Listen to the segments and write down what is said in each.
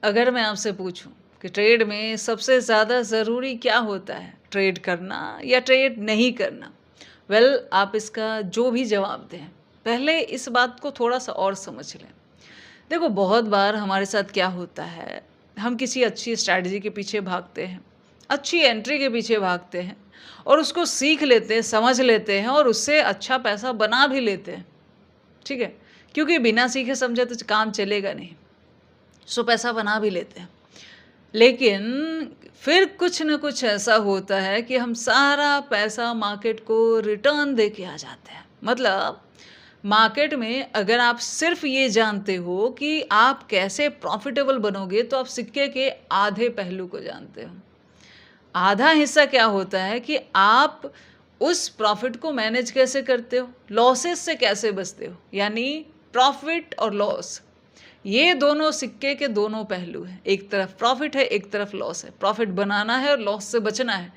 अगर मैं आपसे पूछूं कि ट्रेड में सबसे ज़्यादा ज़रूरी क्या होता है, ट्रेड करना या ट्रेड नहीं करना? वेल, आप इसका जो भी जवाब दें, पहले इस बात को थोड़ा-सा और समझ लें। देखो, बहुत बार हमारे साथ क्या होता है, हम किसी अच्छी स्ट्रैटेजी के पीछे भागते हैं, अच्छी एंट्री के पीछे भागते हैं और उसको सीख लेते हैं, समझ लेते हैं और उससे अच्छा पैसा बना भी लेते हैं, ठीक है? क्योंकि बिना सीखे समझे तो काम चलेगा नहीं। सो पैसा बना भी लेते हैं। लेकिन फिर कुछ न कुछ ऐसा होता है कि हम सारा पैसा मार्केट को रिटर्न दे के आ जाते हैं। मतलब मार्केट में अगर आप सिर्फ़ ये जानते हो कि आप कैसे प्रॉफ़िटेबल बनोगे, तो आप सिक्के के आधे पहलू को जानते हो। आधा हिस्सा क्या होता है कि आप उस प्रॉफ़िट को मैनेज कैसे करते हो, लॉसेस से कैसे बचते हो। यानी प्रॉफ़िट और लॉस, ये दोनों सिक्के के दोनों पहलू हैं। एक तरफ प्रॉफ़िट है, एक तरफ लॉस है। प्रॉफ़िट बनाना है और लॉस से बचना है,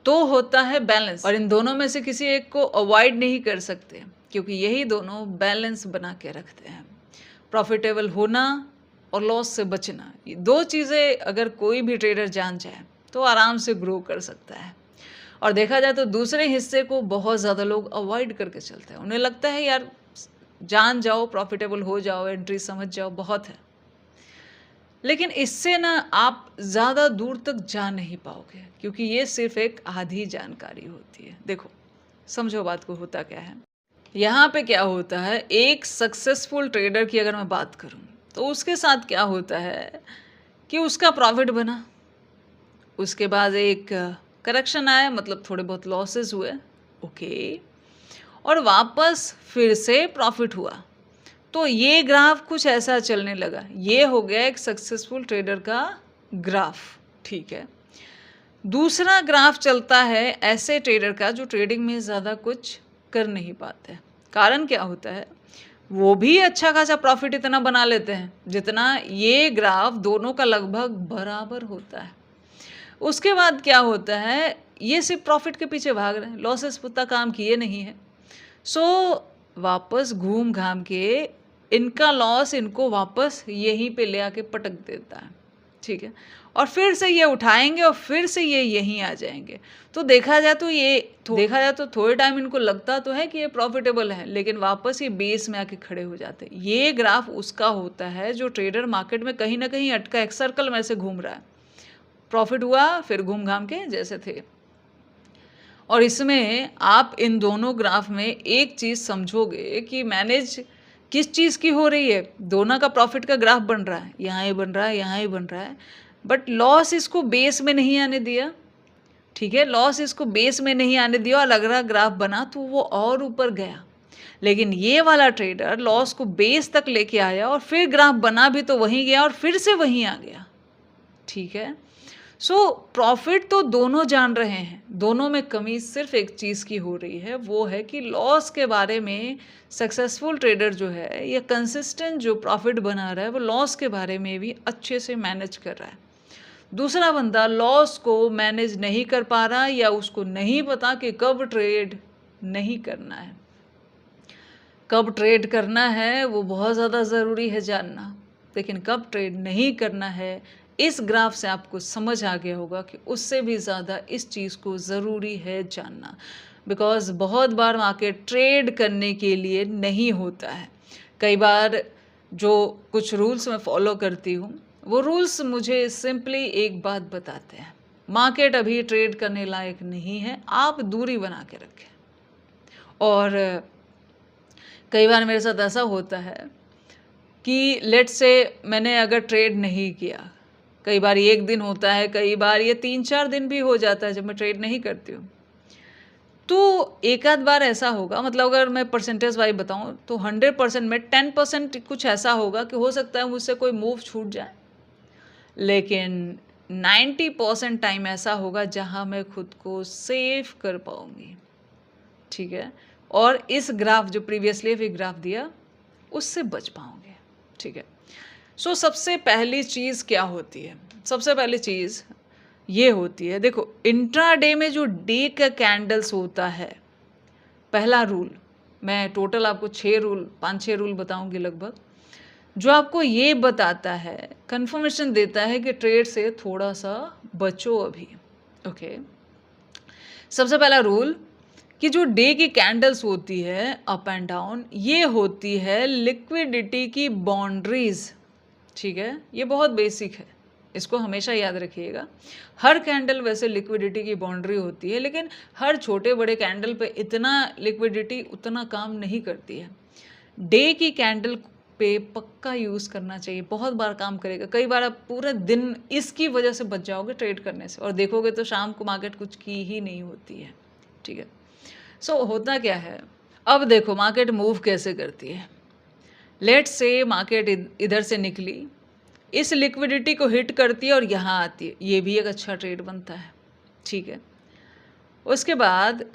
तो होता है बैलेंस। और इन दोनों में से किसी एक को अवॉइड नहीं कर सकते, क्योंकि यही दोनों बैलेंस बना के रखते हैं। प्रॉफ़िटेबल होना और लॉस से बचना, ये 2 चीज़ें अगर कोई भी ट्रेडर जान जाए, तो आराम से ग्रो कर सकता है। और देखा जाए तो दूसरे हिस्से को बहुत ज़्यादा लोग अवॉइड करके चलते हैं। उन्हें लगता है यार जान जाओ, प्रॉफ़िटेबल हो जाओ, एंट्री समझ जाओ, बहुत है। लेकिन इससे ना आप ज़्यादा दूर तक जा नहीं पाओगे, क्योंकि ये सिर्फ़ एक आधी जानकारी होती है। देखो, समझो बात को, होता क्या है। यहाँ पे क्या होता है, एक सक्सेसफुल ट्रेडर की अगर मैं बात करूँ, तो उसके साथ क्या होता है कि उसका प्रॉफ़िट बना, उसके बाद एक करेक्शन आया, मतलब थोड़े बहुत लॉसेस हुए, ओके, और वापस फिर से प्रॉफ़िट हुआ। तो ये ग्राफ कुछ ऐसा चलने लगा। ये हो गया एक सक्सेसफुल ट्रेडर का ग्राफ, ठीक है। दूसरा ग्राफ चलता है ऐसे ट्रेडर का जो ट्रेडिंग में ज़्यादा कुछ कर नहीं पाते। कारण क्या होता है, वो भी अच्छा खासा प्रॉफिट इतना बना लेते हैं जितना ये ग्राफ दोनों का लगभग बराबर होता है। उसके बाद क्या होता है, ये सिर्फ प्रॉफिट के पीछे भाग रहे हैं, लॉसेस उतना काम किए नहीं है। सो वापस घूम घाम के इनका लॉस इनको वापस यहीं पे ले आके पटक देता है, ठीक है। और फिर से ये उठाएंगे और फिर से ये यहीं आ जाएंगे। तो देखा जाए तो थोड़े टाइम इनको लगता तो है कि ये प्रॉफिटेबल है, लेकिन वापस ये बेस में आके खड़े हो जाते हैं। ये ग्राफ उसका होता है जो ट्रेडर मार्केट में कहीं ना कहीं अटका, एक सर्कल में से घूम रहा है, प्रॉफिट हुआ फिर घूम घाम के जैसे थे। और इसमें आप इन दोनों ग्राफ में एक चीज़ समझोगे कि मैनेज किस चीज़ की हो रही है। दोनों का प्रॉफिट का ग्राफ बन रहा है, यहाँ ही बन रहा है, यहाँ ही बन रहा है, बट लॉस इसको बेस में नहीं आने दिया, ठीक है। लॉस इसको बेस में नहीं आने दिया और लग रहा ग्राफ बना तो वो और ऊपर गया। लेकिन ये वाला ट्रेडर लॉस को बेस तक लेके आया और फिर ग्राफ बना भी तो वहीं गया और फिर से वहीं आ गया, ठीक है। सो प्रॉफिट तो दोनों जान रहे हैं, दोनों में कमी सिर्फ एक चीज़ की हो रही है, वो है कि लॉस के बारे में सक्सेसफुल ट्रेडर जो है या कंसिस्टेंट जो प्रॉफिट बना रहा है, वो लॉस के बारे में भी अच्छे से मैनेज कर रहा है। दूसरा बंदा लॉस को मैनेज नहीं कर पा रहा या उसको नहीं पता कि कब ट्रेड नहीं करना है। कब ट्रेड करना है वो बहुत ज़्यादा ज़रूरी है जानना, लेकिन कब ट्रेड नहीं करना है, इस ग्राफ से आपको समझ आ गया होगा कि उससे भी ज़्यादा इस चीज़ को ज़रूरी है जानना। बिकॉज़ बहुत बार मार्केट ट्रेड करने के लिए नहीं होता है। कई बार जो कुछ रूल्स मैं फॉलो करती हूँ, वो रूल्स मुझे सिंपली एक बात बताते हैं, मार्केट अभी ट्रेड करने लायक नहीं है, आप दूरी बना के रखें। और कई बार मेरे साथ ऐसा होता है कि लेट्स से मैंने अगर ट्रेड नहीं किया, कई बार एक दिन होता है, कई बार ये 3-4 दिन भी हो जाता है जब मैं ट्रेड नहीं करती हूँ। तो एक आध बार ऐसा होगा, मतलब अगर मैं परसेंटेज वाइज बताऊँ तो 100% में 10% कुछ ऐसा होगा कि हो सकता है मुझसे कोई मूव छूट जाए, लेकिन 90% टाइम ऐसा होगा जहाँ मैं खुद को सेव कर पाऊँगी, ठीक है। और इस ग्राफ जो प्रीवियसली भी ग्राफ दिया उससे बच पाओगे, ठीक है। सो सबसे पहली चीज़ क्या होती है, सबसे पहली चीज़ ये होती है, देखो इंट्राडे में जो डे का कैंडल्स होता है, पहला रूल, मैं टोटल आपको 6 रूल 5-6 रूल बताऊंगी लगभग। जो आपको ये बताता है, कंफर्मेशन देता है कि ट्रेड से थोड़ा सा बचो अभी। ओके, सबसे पहला रूल कि जो डे की कैंडल्स होती है अप एंड डाउन, ये होती है लिक्विडिटी की बाउंड्रीज। ठीक है, ये बहुत बेसिक है, इसको हमेशा याद रखिएगा। हर कैंडल वैसे लिक्विडिटी की बाउंड्री होती है, लेकिन हर छोटे बड़े कैंडल पे इतना लिक्विडिटी उतना काम नहीं करती है। डे की कैंडल पे पक्का यूज़ करना चाहिए, बहुत बार काम करेगा। कई बार आप पूरा दिन इसकी वजह से बच जाओगे ट्रेड करने से, और देखोगे तो शाम को मार्केट कुछ की ही नहीं होती है। ठीक है, सो होता क्या है, अब देखो मार्केट मूव कैसे करती है। लेट्स से मार्केट इधर से निकली, इस लिक्विडिटी को हिट करती है और यहाँ आती है, ये भी एक अच्छा ट्रेड बनता है। ठीक है, उसके बाद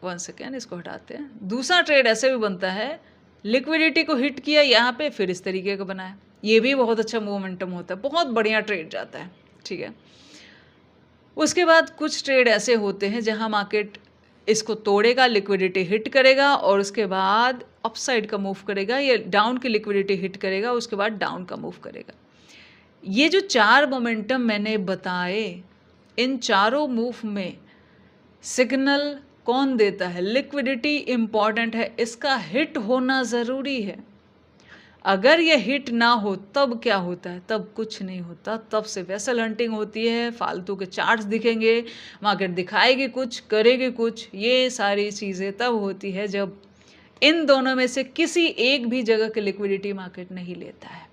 1 सेकेंड इसको हटाते हैं। दूसरा ट्रेड ऐसे भी बनता है, लिक्विडिटी को हिट किया यहाँ पे, फिर इस तरीके का बनाया, ये भी बहुत अच्छा मोमेंटम होता है, बहुत बढ़िया ट्रेड जाता है। ठीक है, उसके बाद कुछ ट्रेड ऐसे होते हैं जहाँ मार्केट इसको तोड़ेगा, लिक्विडिटी हिट करेगा और उसके बाद अपसाइड का मूव करेगा, या डाउन की लिक्विडिटी हिट करेगा, उसके बाद डाउन का मूव करेगा। ये जो 4 मोमेंटम मैंने बताए, इन चारों मूव में सिग्नल कौन देता है? लिक्विडिटी इम्पॉर्टेंट है, इसका हिट होना ज़रूरी है। अगर ये हिट ना हो तब क्या होता है? तब कुछ नहीं होता, तब से वेसल हंटिंग होती है, फालतू के चार्ट्स दिखेंगे, मार्केट दिखाएगी कुछ, करेगी कुछ। ये सारी चीज़ें तब होती है जब इन दोनों में से किसी एक भी जगह की लिक्विडिटी मार्केट नहीं लेता है।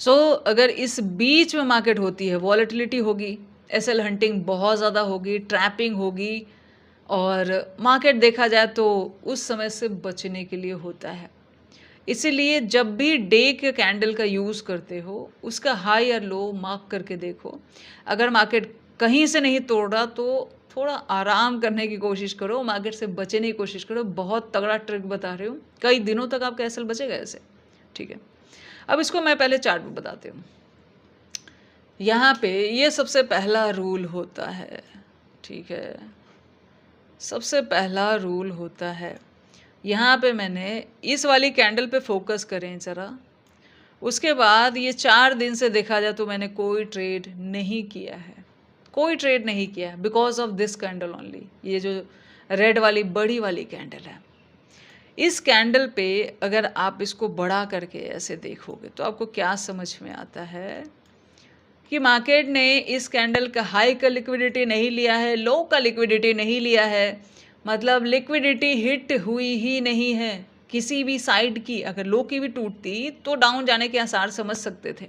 सो अगर इस बीच में मार्केट होती है, वॉलेटिलिटी होगी, एसएल हंटिंग बहुत ज़्यादा होगी, ट्रैपिंग होगी, और मार्केट देखा जाए तो उस समय से बचने के लिए होता है। इसीलिए जब भी डे के कैंडल का यूज़ करते हो, उसका हाई और लो मार्क करके देखो। अगर मार्केट कहीं से नहीं तोड़ रहा तो थोड़ा आराम करने की कोशिश करो, मार्केट से बचने की कोशिश करो। बहुत तगड़ा ट्रिक बता रही हूँ, कई दिनों तक आपका एसएल बचेगा ऐसे। ठीक है, अब इसको मैं पहले चार्ट में बताती हूँ। यहाँ पे ये सबसे पहला रूल होता है। ठीक है, सबसे पहला रूल होता है, यहाँ पे मैंने इस वाली कैंडल पे फोकस करें ज़रा। उसके बाद ये 4 दिन से देखा जाए तो मैंने कोई ट्रेड नहीं किया है, कोई ट्रेड नहीं किया है, because of this candle only. ये जो रेड वाली बड़ी वाली कैंडल है, इस कैंडल पे अगर आप इसको बड़ा करके ऐसे देखोगे तो आपको क्या समझ में आता है कि मार्केट ने इस कैंडल का हाई का लिक्विडिटी नहीं लिया है, लो का लिक्विडिटी नहीं लिया है, मतलब लिक्विडिटी हिट हुई ही नहीं है किसी भी साइड की। अगर लो की भी टूटती तो डाउन जाने के आसार समझ सकते थे,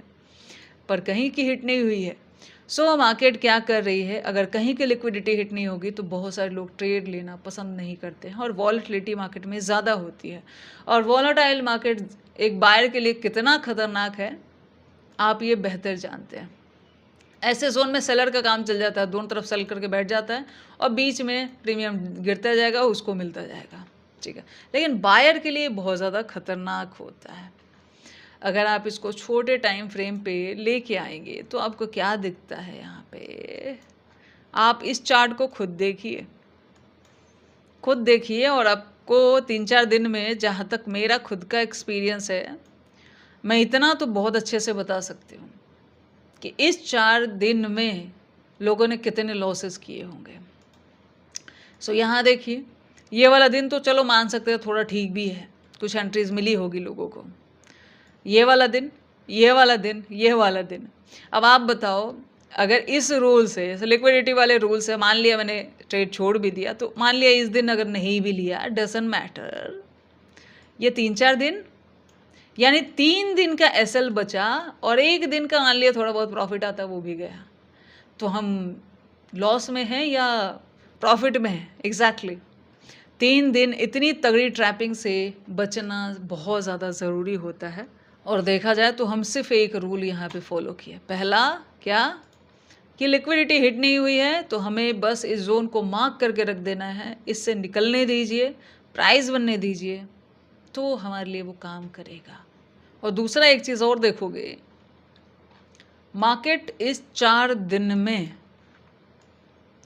पर कहीं की हिट नहीं हुई है। सो मार्केट क्या कर रही है, अगर कहीं की लिक्विडिटी हिट नहीं होगी तो बहुत सारे लोग ट्रेड लेना पसंद नहीं करते हैं, और वॉलेटिलिटी मार्केट में ज़्यादा होती है। और वॉलेटाइल मार्केट एक बायर के लिए कितना खतरनाक है आप ये बेहतर जानते हैं। ऐसे जोन में सेलर का काम चल जाता है, दोनों तरफ सेल करके बैठ जाता है और बीच में प्रीमियम गिरता जाएगा, उसको मिलता जाएगा। ठीक है, लेकिन बायर के लिए बहुत ज़्यादा खतरनाक होता है। अगर आप इसको छोटे टाइम फ्रेम पे लेके आएंगे तो आपको क्या दिखता है यहाँ पे, आप इस चार्ट को खुद देखिए, खुद देखिए, और आपको 3-4 दिन में, जहाँ तक मेरा खुद का एक्सपीरियंस है, मैं इतना तो बहुत अच्छे से बता सकती हूँ कि इस 4 दिन में लोगों ने कितने लॉसेस किए होंगे। सो यहाँ देखिए, ये वाला दिन तो चलो मान सकते हैं थोड़ा ठीक भी है, कुछ एंट्रीज मिली होगी लोगों को। ये वाला दिन, ये वाला दिन, ये वाला दिन, अब आप बताओ, अगर इस रूल से, लिक्विडिटी वाले रूल से, मान लिया मैंने ट्रेड छोड़ भी दिया, तो मान लिया इस दिन अगर नहीं भी लिया, डजंट मैटर, ये 3-4 दिन, यानी 3 दिन का एसएल बचा, और 1 दिन का मान लिया थोड़ा बहुत प्रॉफिट आता, वो भी गया, तो हम लॉस में हैं या प्रॉफिट में हैं? एग्जैक्टली 3 दिन इतनी तगड़ी ट्रैपिंग से बचना बहुत ज़्यादा ज़रूरी होता है। और देखा जाए तो हम सिर्फ एक रूल यहाँ पे फॉलो किया, पहला क्या कि लिक्विडिटी हिट नहीं हुई है तो हमें बस इस जोन को मार्क करके रख देना है, इससे निकलने दीजिए, प्राइस बनने दीजिए, तो हमारे लिए वो काम करेगा। और दूसरा एक चीज़ और देखोगे, मार्केट इस 4 दिन में,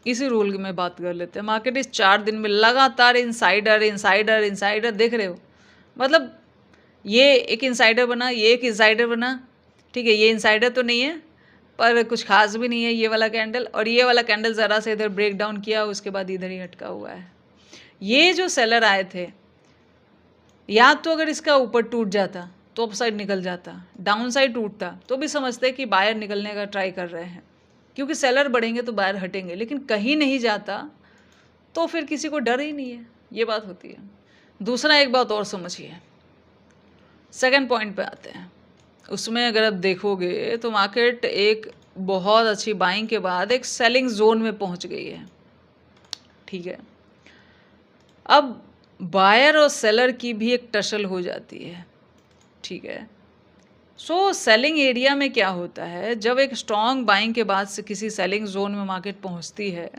इसी रूल की मैं बात कर लेते हैं, मार्केट इस 4 दिन में लगातार इनसाइडर इनसाइडर इनसाइडर देख रहे हो, मतलब ये एक इनसाइडर बना, ये एक इनसाइडर बना, ठीक है, ये इनसाइडर तो नहीं है पर कुछ खास भी नहीं है ये वाला कैंडल, और ये वाला कैंडल ज़रा से इधर ब्रेक डाउन किया, उसके बाद इधर ही अटका हुआ है। ये जो सेलर आए थे, या तो अगर इसका ऊपर टूट जाता तो अप साइड निकल जाता, डाउन साइड टूटता तो भी समझते कि बायर निकलने का ट्राई कर रहे हैं, क्योंकि सेलर बढ़ेंगे तो बायर हटेंगे, लेकिन कहीं नहीं जाता तो फिर किसी को डर ही नहीं है, ये बात होती है। दूसरा एक बात और समझिए, सेकंड पॉइंट पे आते हैं। उसमें अगर आप देखोगे तो मार्केट एक बहुत अच्छी बाइंग के बाद एक सेलिंग जोन में पहुंच गई है, ठीक है। अब बायर और सेलर की भी एक टसल हो जाती है, ठीक है। सो सेलिंग एरिया में क्या होता है, जब एक स्ट्रॉन्ग बाइंग के बाद से किसी सेलिंग जोन में मार्केट पहुंचती है,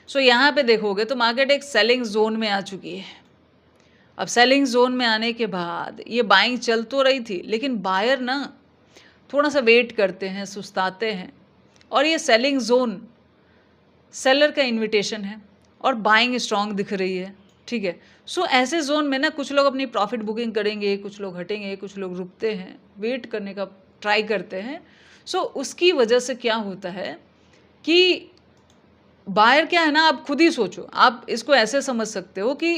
सो यहाँ पे देखोगे तो मार्केट एक सेलिंग जोन में आ चुकी है। अब सेलिंग जोन में आने के बाद ये बाइंग चल तो रही थी, लेकिन बायर ना थोड़ा सा वेट करते हैं, सुस्ताते हैं, और ये सेलिंग जोन सेलर का इन्विटेशन है और बाइंग स्ट्रॉन्ग दिख रही है, ठीक है। सो ऐसे जोन में ना कुछ लोग अपनी प्रॉफिट बुकिंग करेंगे, कुछ लोग हटेंगे, कुछ लोग रुकते हैं, वेट करने का ट्राई करते हैं। सो उसकी वजह से क्या होता है कि बायर क्या है ना, आप खुद ही सोचो, आप इसको ऐसे समझ सकते हो कि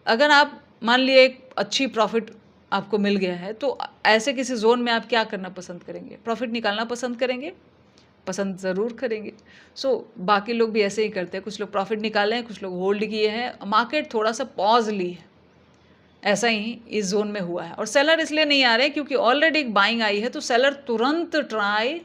अगर आप मान लिए एक अच्छी प्रॉफिट आपको मिल गया है, तो ऐसे किसी जोन में आप क्या करना पसंद करेंगे? प्रॉफिट निकालना पसंद करेंगे? पसंद ज़रूर करेंगे। बाकी लोग भी ऐसे ही करते हैं, कुछ लोग प्रॉफिट निकाले हैं, कुछ लोग होल्ड किए हैं, मार्केट थोड़ा सा पॉज ली है, ऐसा ही इस जोन में हुआ है। और सेलर इसलिए नहीं आ रहे क्योंकि ऑलरेडी एक बाइंग आई है, तो सेलर तुरंत ट्राई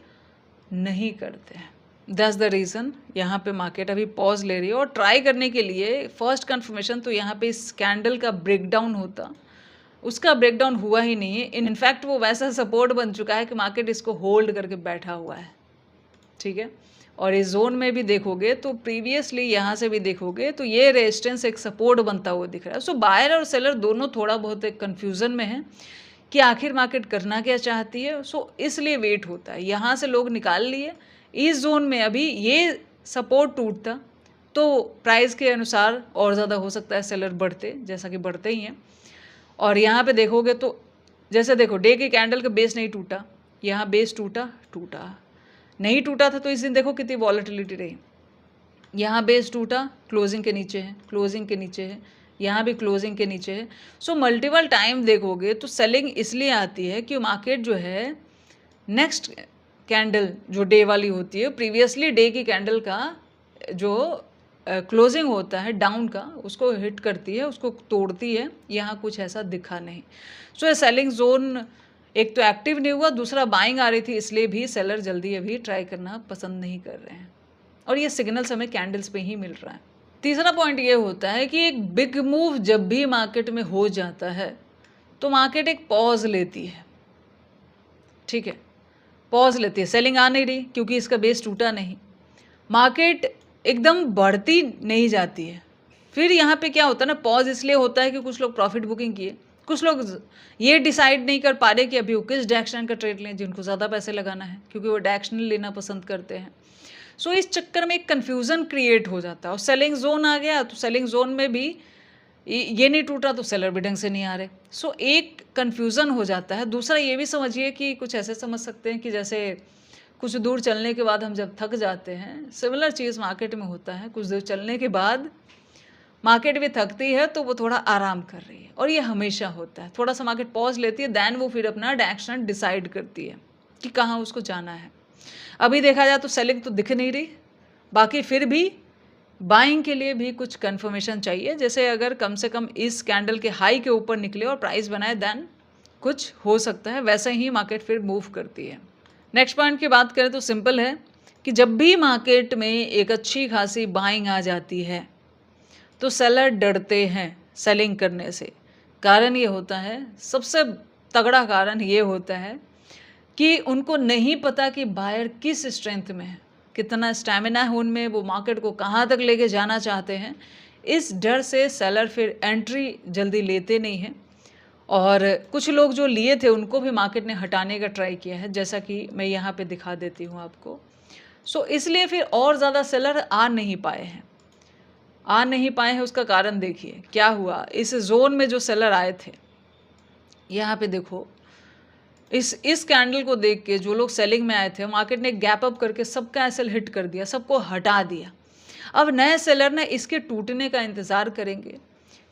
नहीं करते हैं। दैट्स द रीज़न यहाँ पे मार्केट अभी पॉज ले रही है, और ट्राई करने के लिए फर्स्ट कन्फर्मेशन तो यहाँ पे इस कैंडल का ब्रेकडाउन होता, उसका ब्रेकडाउन हुआ ही नहीं है। इनफैक्ट वो वैसा सपोर्ट बन चुका है कि मार्केट इसको होल्ड करके बैठा हुआ है, ठीक है। और इस जोन में भी देखोगे तो प्रीवियसली यहाँ से भी देखोगे तो ये रेजिस्टेंस एक सपोर्ट बनता हुआ दिख रहा है। सो बायर और सेलर दोनों थोड़ा बहुत एक कन्फ्यूज़न में है कि आखिर मार्केट करना क्या चाहती है। सो इसलिए वेट होता है, यहाँ से लोग निकाल लिए, इस जोन में अभी ये सपोर्ट टूटता तो प्राइस के अनुसार और ज़्यादा हो सकता है सेलर बढ़ते, जैसा कि बढ़ते ही हैं। और यहाँ पे देखोगे तो जैसे देखो डे के कैंडल का बेस नहीं टूटा, यहाँ बेस टूटा नहीं टूटा था, तो इस दिन देखो कितनी वॉलेटिलिटी रही। यहाँ बेस टूटा, क्लोजिंग के नीचे है, क्लोजिंग के नीचे है, यहाँ भी क्लोजिंग के नीचे है। सो मल्टीपल टाइम देखोगे तो सेलिंग इसलिए आती है कि मार्केट जो है नेक्स्ट कैंडल जो डे वाली होती है, प्रीवियसली डे की कैंडल का जो क्लोजिंग होता है डाउन का, उसको हिट करती है, उसको तोड़ती है। यहाँ कुछ ऐसा दिखा नहीं। सो ये सेलिंग जोन एक तो एक्टिव नहीं हुआ, दूसरा बाइंग आ रही थी, इसलिए भी सेलर जल्दी अभी ट्राई करना पसंद नहीं कर रहे हैं, और ये सिग्नल्स हमें कैंडल्स पे ही मिल रहा है। तीसरा पॉइंट ये होता है कि एक बिग मूव जब भी मार्केट में हो जाता है तो मार्केट एक पॉज लेती है, ठीक है, पॉज लेती है। सेलिंग आ नहीं रही क्योंकि इसका बेस टूटा नहीं, मार्केट एकदम बढ़ती नहीं जाती है। फिर यहाँ पे क्या होता है ना, पॉज इसलिए होता है कि कुछ लोग प्रॉफिट बुकिंग किए, कुछ लोग ये डिसाइड नहीं कर पा रहे कि अभी वो किस डायरेक्शन का ट्रेड लें, जिनको ज़्यादा पैसे लगाना है, क्योंकि वो डायरेक्शनल लेना पसंद करते हैं। सो इस चक्कर में एक कन्फ्यूज़न क्रिएट हो जाता है, और सेलिंग जोन आ गया तो सेलिंग जोन में भी ये नहीं टूटा तो सेलर भी ढंग से नहीं आ रहे। सो एक कन्फ्यूज़न हो जाता है। दूसरा ये भी समझिए कि कुछ ऐसे समझ सकते हैं कि जैसे कुछ दूर चलने के बाद हम जब थक जाते हैं, सिमिलर चीज़ मार्केट में होता है। कुछ दूर चलने के बाद मार्केट भी थकती है तो वो थोड़ा आराम कर रही है, और ये हमेशा होता है। थोड़ा सा मार्केट पॉज लेती है, दैन वो फिर अपना डायरेक्शन डिसाइड करती है कि कहाँ उसको जाना है। अभी देखा जाए तो सेलिंग तो दिख नहीं रही, बाकी फिर भी बाइंग के लिए भी कुछ कंफर्मेशन चाहिए। जैसे अगर कम से कम इस कैंडल के हाई के ऊपर निकले और प्राइस बनाए, दैन कुछ हो सकता है, वैसे ही मार्केट फिर मूव करती है। नेक्स्ट पॉइंट की बात करें तो सिंपल है कि जब भी मार्केट में एक अच्छी खासी बाइंग आ जाती है तो सेलर डरते हैं सेलिंग करने से। कारण ये होता है, सबसे तगड़ा कारण ये होता है कि उनको नहीं पता कि बायर किस स्ट्रेंथ में है, कितना स्टैमिना है उनमें, वो मार्केट को कहाँ तक लेके जाना चाहते हैं। इस डर से सेलर फिर एंट्री जल्दी लेते नहीं हैं, और कुछ लोग जो लिए थे उनको भी मार्केट ने हटाने का ट्राई किया है, जैसा कि मैं यहाँ पे दिखा देती हूँ आपको। सो इसलिए फिर और ज़्यादा सेलर आ नहीं पाए हैं। उसका कारण देखिए क्या हुआ। इस जोन में जो सेलर आए थे यहाँ पे देखो, इस कैंडल को देख के जो लोग सेलिंग में आए थे, मार्केट ने गैप अप करके सबका एसएल हिट कर दिया, सबको हटा दिया। अब नए सेलर ने इसके टूटने का इंतज़ार करेंगे,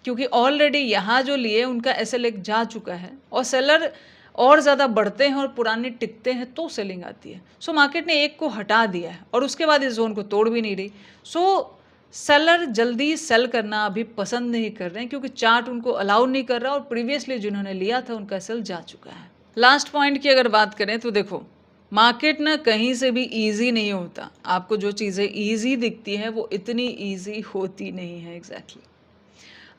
क्योंकि ऑलरेडी यहाँ जो लिए उनका एसएल एक जा चुका है, और सेलर और ज़्यादा बढ़ते हैं और पुराने टिकते हैं तो सेलिंग आती है। सो मार्केट ने एक को हटा दिया है और उसके बाद इस जोन को तोड़ भी नहीं रही। सो सेलर जल्दी सेल करना अभी पसंद नहीं कर रहे हैं, क्योंकि चार्ट उनको अलाउ नहीं कर रहा और प्रीवियसली जिन्होंने लिया था उनका सेल जा चुका है। लास्ट पॉइंट की अगर बात करें तो देखो, मार्केट ना कहीं से भी इजी नहीं होता। आपको जो चीज़ें इजी दिखती हैं वो इतनी इजी होती नहीं है एग्जैक्टली।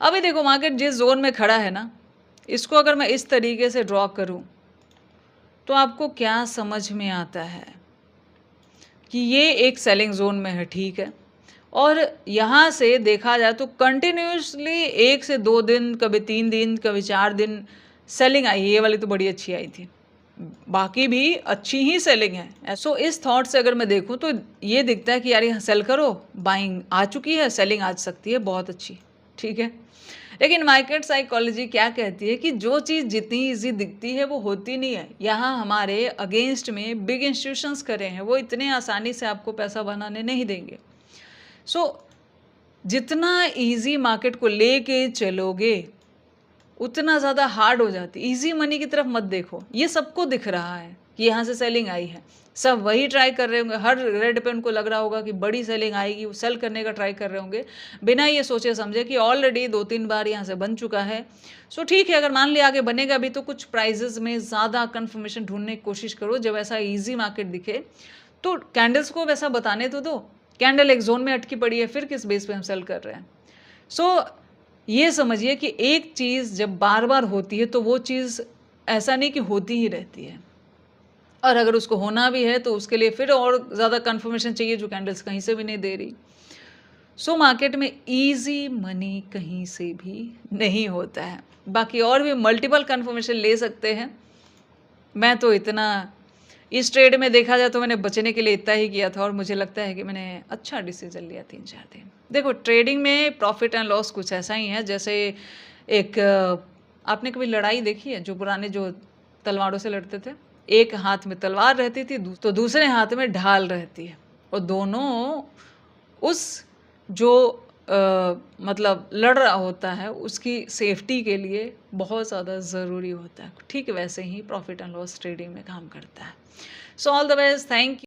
अभी देखो, मार्केट जिस जोन में खड़ा है ना, इसको अगर मैं इस तरीके से ड्रॉ करूं तो आपको क्या समझ में आता है कि ये एक सेलिंग जोन में है, ठीक है। और यहाँ से देखा जाए तो कंटिन्यूसली 1 से 2 दिन, कभी 3 दिन, कभी 4 दिन सेलिंग आई। ये वाली तो बड़ी अच्छी आई थी, बाकी भी अच्छी ही सेलिंग है। सो इस थॉट से अगर मैं देखूं तो ये दिखता है कि यार यहाँ सेल करो, बाइंग आ चुकी है, सेलिंग आ सकती है, बहुत अच्छी, ठीक है। लेकिन मार्केट साइकोलॉजी क्या कहती है कि जो चीज़ जितनी ईजी दिखती है वो होती नहीं है। यहाँ हमारे अगेंस्ट में बिग इंस्टीट्यूशंस करे हैं, वो इतने आसानी से आपको पैसा बनाने नहीं देंगे। सो जितना ईजी मार्केट को लेके चलोगे उतना ज़्यादा हार्ड हो जाती। ईजी मनी की तरफ मत देखो, ये सबको दिख रहा है कि यहाँ से सेलिंग आई है, सब वही ट्राई कर रहे होंगे। हर रेड पे उनको लग रहा होगा कि बड़ी सेलिंग आएगी, वो सेल करने का ट्राई कर रहे होंगे, बिना ये सोचे समझे कि ऑलरेडी 2-3 बार यहाँ से बन चुका है। सो ठीक है, अगर मान लिया आगे बनेगा भी तो कुछ प्राइजेस में ज़्यादा कन्फर्मेशन ढूंढने की कोशिश करो। जब ऐसा ईजी मार्केट दिखे तो कैंडल्स को वैसा बताने तो दो। कैंडल एक जोन में अटकी पड़ी है, फिर किस बेस पे हम सेल कर रहे हैं। सो ये समझिए कि एक चीज़ जब बार बार होती है तो वो चीज़ ऐसा नहीं कि होती ही रहती है, और अगर उसको होना भी है तो उसके लिए फिर और ज़्यादा कंफर्मेशन चाहिए जो कैंडल्स कहीं से भी नहीं दे रही। सो मार्केट में इजी मनी कहीं से भी नहीं होता है। बाकी और भी मल्टीपल कंफर्मेशन ले सकते हैं। मैं तो इतना इस ट्रेड में देखा जाए तो मैंने बचने के लिए इतना ही किया था, और मुझे लगता है कि मैंने अच्छा डिसीजन लिया 3-4 दिन। देखो, ट्रेडिंग में प्रॉफिट एंड लॉस कुछ ऐसा ही है जैसे एक आपने कभी लड़ाई देखी है, जो पुराने जो तलवारों से लड़ते थे, एक हाथ में तलवार रहती थी तो दूसरे हाथ में ढाल रहती है, और दोनों उस जो मतलब लड़ रहा होता है उसकी सेफ्टी के लिए बहुत ज़्यादा ज़रूरी होता है। ठीक वैसे ही प्रॉफिट एंड लॉस ट्रेडिंग में काम करता है। So all the best, thank you.